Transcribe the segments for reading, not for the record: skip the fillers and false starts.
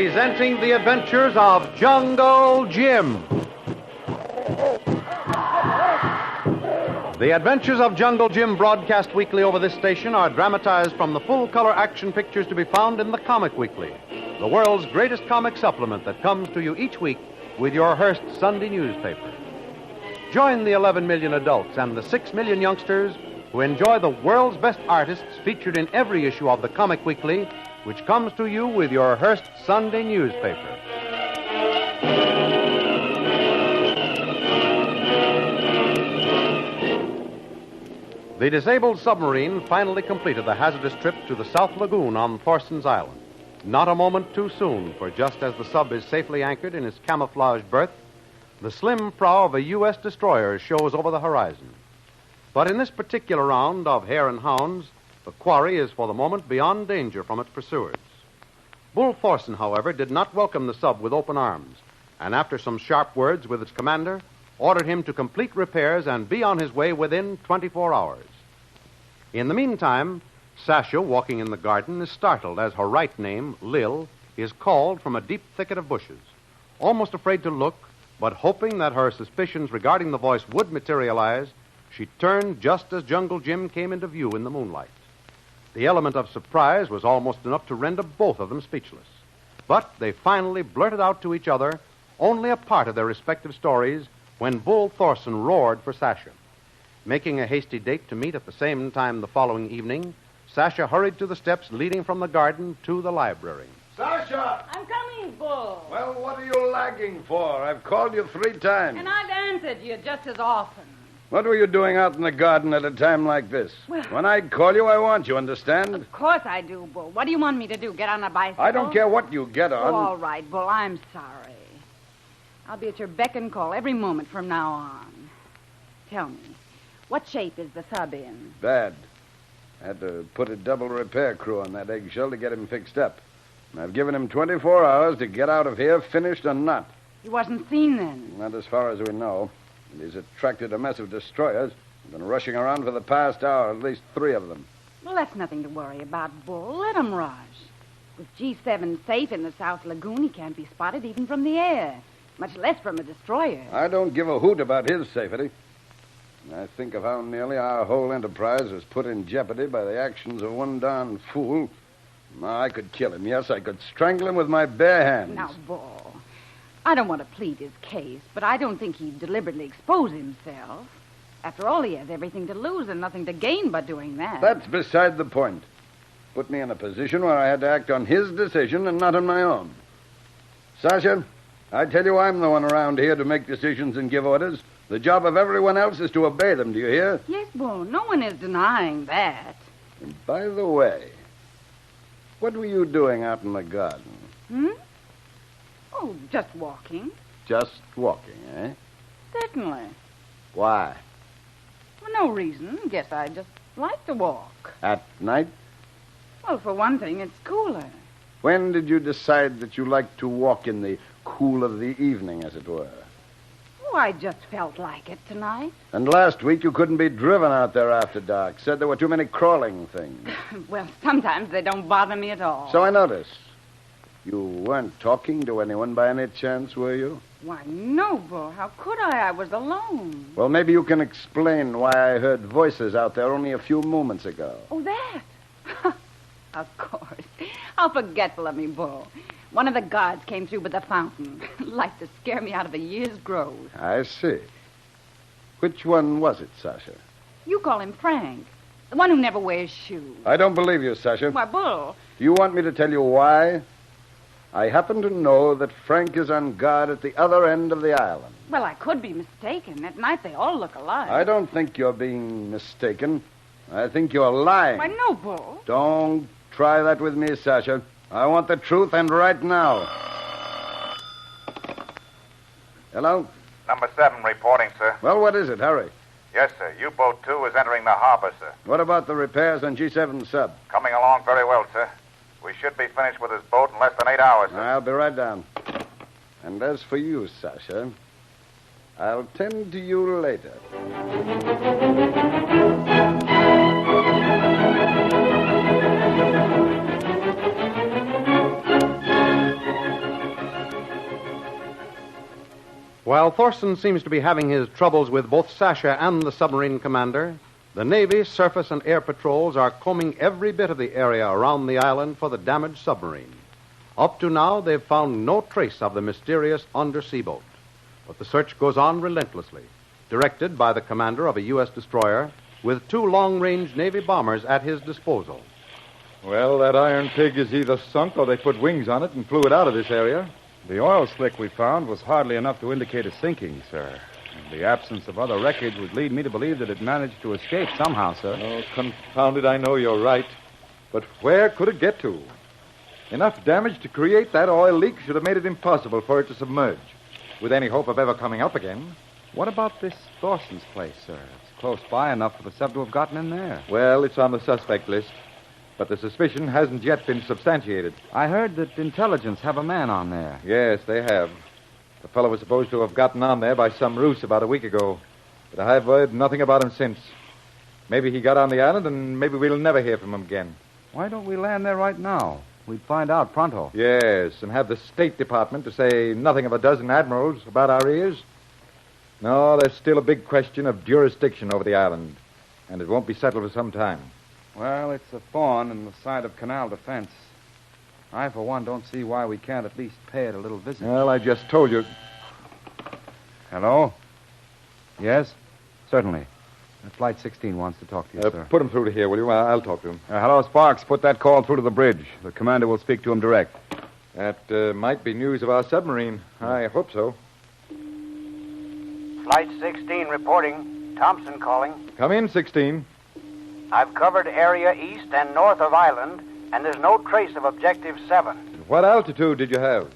Presenting the adventures of Jungle Jim. The Adventures of Jungle Jim, broadcast weekly over this station, are dramatized from the full-color action pictures to be found in the Comic Weekly, the world's greatest comic supplement that comes to you each week with your Hearst Sunday newspaper. Join the 11 million adults and the 6 million youngsters who enjoy the world's best artists featured in every issue of the Comic Weekly, which comes to you with your Hearst Sunday newspaper. The disabled submarine finally completed the hazardous trip to the South Lagoon on Thorson's Island. Not a moment too soon, for just as the sub is safely anchored in its camouflaged berth, the slim prow of a U.S. destroyer shows over the horizon. But in this particular round of hare and hounds, the quarry is for the moment beyond danger from its pursuers. Bull Thorson, however, did not welcome the sub with open arms, and after some sharp words with its commander, ordered him to complete repairs and be on his way within 24 hours. In the meantime, Sasha, walking in the garden, is startled as her right name, Lil, is called from a deep thicket of bushes. Almost afraid to look, but hoping that her suspicions regarding the voice would materialize, she turned just as Jungle Jim came into view in the moonlight. The element of surprise was almost enough to render both of them speechless. But they finally blurted out to each other only a part of their respective stories when Bull Thorson roared for Sasha. Making a hasty date to meet at the same time the following evening, Sasha hurried to the steps leading from the garden to the library. Sasha! I'm coming, Bull. Well, what are you lagging for? I've called you 3 times. And I've answered you just as often. What were you doing out in the garden at a time like this? Well- When I call you, I want you, understand? Of course I do, Bull. What do you want me to do, get on a bicycle? I don't care what you get on. Oh, all right, Bull, I'm sorry. I'll be at your beck and call every moment from now on. Tell me, what shape is the sub in? Bad. I had to put a double repair crew on that eggshell to get him fixed up. And I've given him 24 hours to get out of here, finished or not. He wasn't seen then. Not as far as we know. And he's attracted a mess of destroyers. Been rushing around for the past hour, at least 3 of them. Well, that's nothing to worry about, Bull. Let him rush. With G7 safe in the South Lagoon, he can't be spotted even from the air, much less from a destroyer. I don't give a hoot about his safety. I think of how nearly our whole enterprise was put in jeopardy by the actions of one darn fool. Now, I could kill him. Yes, I could strangle him with my bare hands. Now, Bull, I don't want to plead his case, but I don't think he'd deliberately expose himself. After all, he has everything to lose and nothing to gain by doing that. That's beside the point. Put me in a position where I had to act on his decision and not on my own. Sasha, I tell you, I'm the one around here to make decisions and give orders. The job of everyone else is to obey them, do you hear? Yes, Bull, no one is denying that. And by the way, what were you doing out in the garden? Oh, just walking. Just walking, eh? Certainly. Why? For no reason. Guess I just like to walk. At night? Well, for one thing, it's cooler. When did you decide that you liked to walk in the cool of the evening, as it were? Oh, I just felt like it tonight. And last week you couldn't be driven out there after dark. Said there were too many crawling things. Well, sometimes they don't bother me at all. So I noticed. You weren't talking to anyone by any chance, were you? Why, no, Bull. How could I? I was alone. Well, maybe you can explain why I heard voices out there only a few moments ago. Oh, that? Of course. How forgetful of me, Bull. One of the guards came through with the fountain. Like to scare me out of a year's growth. I see. Which one was it, Sasha? You call him Frank. The one who never wears shoes. I don't believe you, Sasha. Why, Bull. Do you want me to tell you why? I happen to know that Frank is on guard at the other end of the island. Well, I could be mistaken. At night, they all look alike. I don't think you're being mistaken. I think you're lying. Why, no, Bull. Don't try that with me, Sasha. I want the truth, and right now. Hello? Number 7 reporting, sir. Well, what is it? Hurry. Yes, sir. U-boat 2 is entering the harbor, sir. What about the repairs on G7 sub? Coming along very well, sir. We should be finished with this boat in less than 8 hours, sir. I'll be right down. And as for you, Sasha, I'll tend to you later. While Thorson seems to be having his troubles with both Sasha and the submarine commander, the Navy, surface, and air patrols are combing every bit of the area around the island for the damaged submarine. Up to now, they've found no trace of the mysterious undersea boat. But the search goes on relentlessly, directed by the commander of a U.S. destroyer with 2 long-range Navy bombers at his disposal. Well, that iron pig is either sunk or they put wings on it and flew it out of this area. The oil slick we found was hardly enough to indicate a sinking, sir. The absence of other wreckage would lead me to believe that it managed to escape somehow, sir. Oh, confound it, I know you're right. But where could it get to? Enough damage to create that oil leak should have made it impossible for it to submerge, with any hope of ever coming up again. What about this Thorson's place, sir? It's close by enough for the sub to have gotten in there. Well, it's on the suspect list, but the suspicion hasn't yet been substantiated. I heard that intelligence have a man on there. Yes, they have. The fellow was supposed to have gotten on there by some ruse about a week ago, but I've heard nothing about him since. Maybe he got on the island, and maybe we'll never hear from him again. Why don't we land there right now? We'd find out pronto. Yes, and have the State Department to say nothing of a dozen admirals about our ears. No, there's still a big question of jurisdiction over the island, and it won't be settled for some time. Well, it's a thorn in the side of canal defense. I, for one, don't see why we can't at least pay it a little visit. Well, I just told you. Hello? Yes? Certainly. Flight 16 wants to talk to you, sir. Put him through to here, will you? I'll talk to him. Hello, Sparks. Put that call through to the bridge. The commander will speak to him direct. That might be news of our submarine. I hope so. Flight 16 reporting. Thompson calling. Come in, 16. I've covered area east and north of island, and there's no trace of Objective 7. What altitude did you have?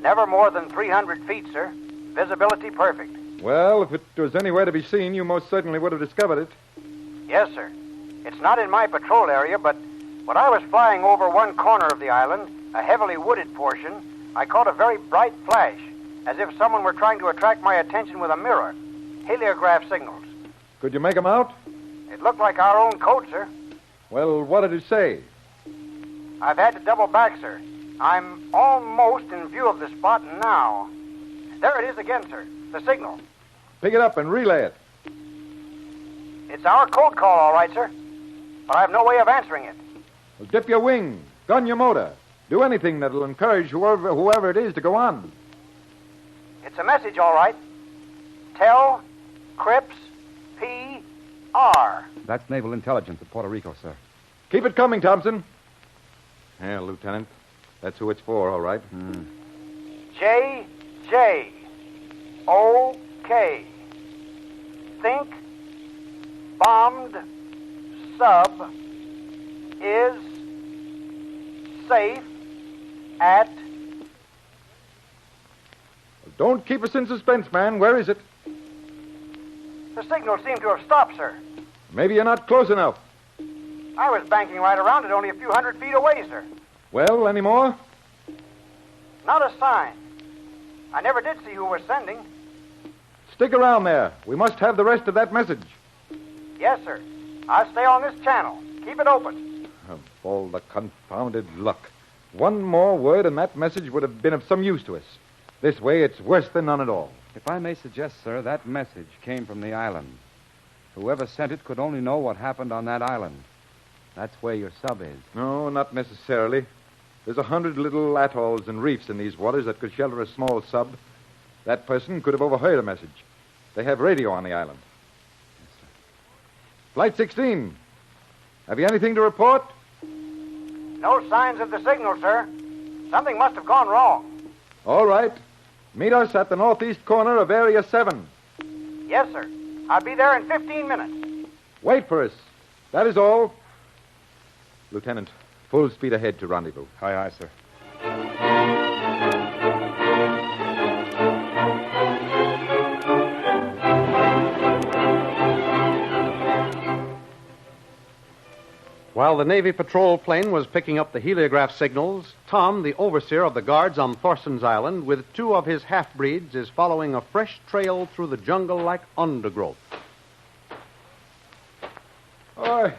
Never more than 300 feet, sir. Visibility perfect. Well, if it was anywhere to be seen, you most certainly would have discovered it. Yes, sir. It's not in my patrol area, but when I was flying over one corner of the island, a heavily wooded portion, I caught a very bright flash, as if someone were trying to attract my attention with a mirror. Heliograph signals. Could you make them out? It looked like our own code, sir. Well, what did it say? I've had to double back, sir. I'm almost in view of the spot now. There it is again, sir. The signal. Pick it up and relay it. It's our code call, all right, sir. But I have no way of answering it. Well, dip your wing, gun your motor. Do anything that'll encourage whoever it is to go on. It's a message, all right. Tell Crips P.R. That's Naval Intelligence at Puerto Rico, sir. Keep it coming, Thompson. Yeah, Lieutenant. That's who it's for, all right. J. OK. Think bombed sub is safe at... Don't keep us in suspense, man. Where is it? The signal seemed to have stopped, sir. Maybe you're not close enough. I was banking right around it, only a few hundred feet away, sir. Well, any more? Not a sign. I never did see who was sending. Stick around there. We must have the rest of that message. Yes, sir. I'll stay on this channel. Keep it open. Of all the confounded luck. One more word and that message would have been of some use to us. This way, it's worse than none at all. If I may suggest, sir, that message came from the island. Whoever sent it could only know what happened on that island. That's where your sub is. No, not necessarily. There's 100 little atolls and reefs in these waters that could shelter a small sub. That person could have overheard a message. They have radio on the island. Yes, sir. Flight 16. Have you anything to report? No signs of the signal, sir. Something must have gone wrong. All right. Meet us at the northeast corner of Area 7. Yes, sir. I'll be there in 15 minutes. Wait for us. That is all. Lieutenant, full speed ahead to rendezvous. Aye, aye, sir. While the Navy patrol plane was picking up the heliograph signals, Tom, the overseer of the guards on Thorson's Island, with 2 of his half-breeds, is following a fresh trail through the jungle-like undergrowth. Oi,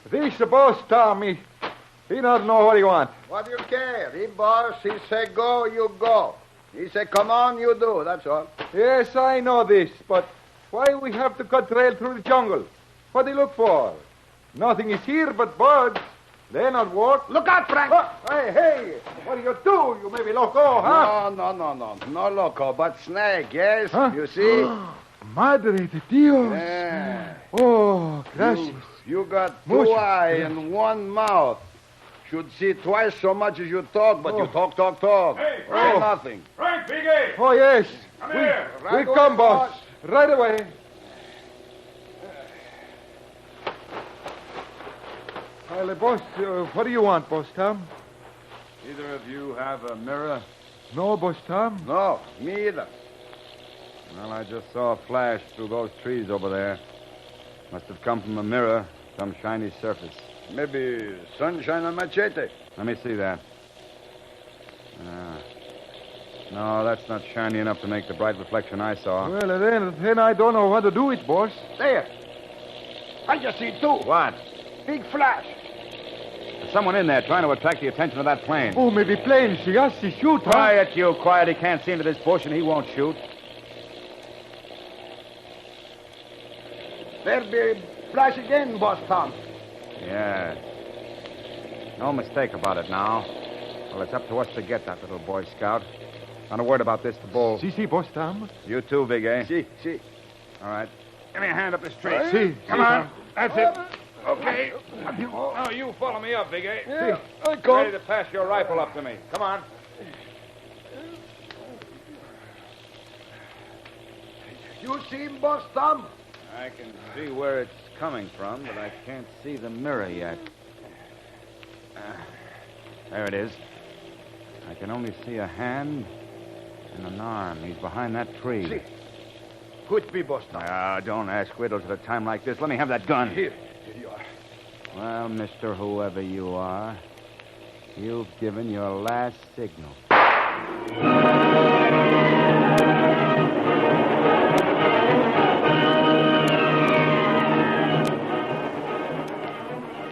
this the boss, Tom. He don't know what he wants. What do you care? He boss, he say go, you go. He said, come on, you do. That's all. Yes, I know this, but why we have to cut trail through the jungle? What do you look for? Nothing is here but birds. They not walk. Look out, Frank! Oh, hey, what do you do? You may be loco, huh? No. No loco, but snake, yes? Huh? You see? Madre de Dios. Yeah. Oh, gracias. You got two Mucho. eyes and one mouth. Should see twice so much as you talk, but you talk. Hey, Say Frank! nothing. Frank, Big A! Oh, yes. Come here. We come, boss. Right away. Well, boss, what do you want, Boss Tom? Either of you have a mirror? No, Boss Tom. No, me either. Well, I just saw a flash through those trees over there. Must have come from a mirror, some shiny surface. Maybe sunshine on machete. Let me see that. No, that's not shiny enough to make the bright reflection I saw. Well, then I don't know what to do with, boss. There. I just see two. What? Big flash. There's someone in there trying to attract the attention of that plane. Oh, maybe plane. See us, see shoot, huh? Quiet, you, quiet. He can't see into this bush and he won't shoot. There be flash again, Boss Tom. Yeah. No mistake about it now. Well, it's up to us to get that little Boy Scout. Not a word about this to Bull. See, Boss Tom. You too, Big A. See. All right. Give me a hand up this tree. See. Come on. That's it. Okay. Now you follow me up, Big A. Yeah, I Ready come. to pass your rifle up to me. Come on. You see him, Boss Tom? I can see where it's coming from, but I can't see the mirror yet. There it is. I can only see a hand and an arm. He's behind that tree. See. Could be, Boss Tom. Don't ask riddles at a time like this. Let me have that gun. Here you are. Well, mister, whoever you are, you've given your last signal.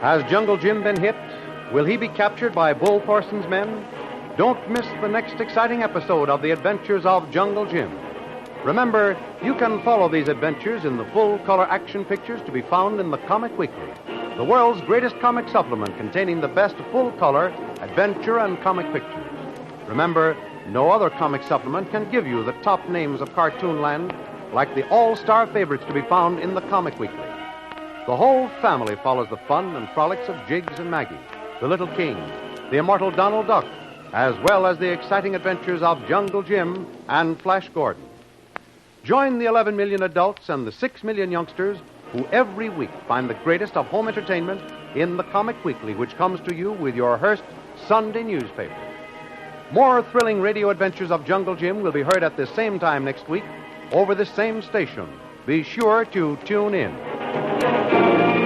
Has Jungle Jim been hit? Will he be captured by Bull Thorson's men? Don't miss the next exciting episode of The Adventures of Jungle Jim. Remember, you can follow these adventures in the full-color action pictures to be found in the Comic Weekly, the world's greatest comic supplement containing the best full-color adventure and comic pictures. Remember, no other comic supplement can give you the top names of cartoonland like the all-star favorites to be found in the Comic Weekly. The whole family follows the fun and frolics of Jiggs and Maggie, the Little King, the immortal Donald Duck, as well as the exciting adventures of Jungle Jim and Flash Gordon. Join the 11 million adults and the 6 million youngsters who every week find the greatest of home entertainment in the Comic Weekly, which comes to you with your Hearst Sunday newspaper. More thrilling radio adventures of Jungle Jim will be heard at this same time next week over this same station. Be sure to tune in.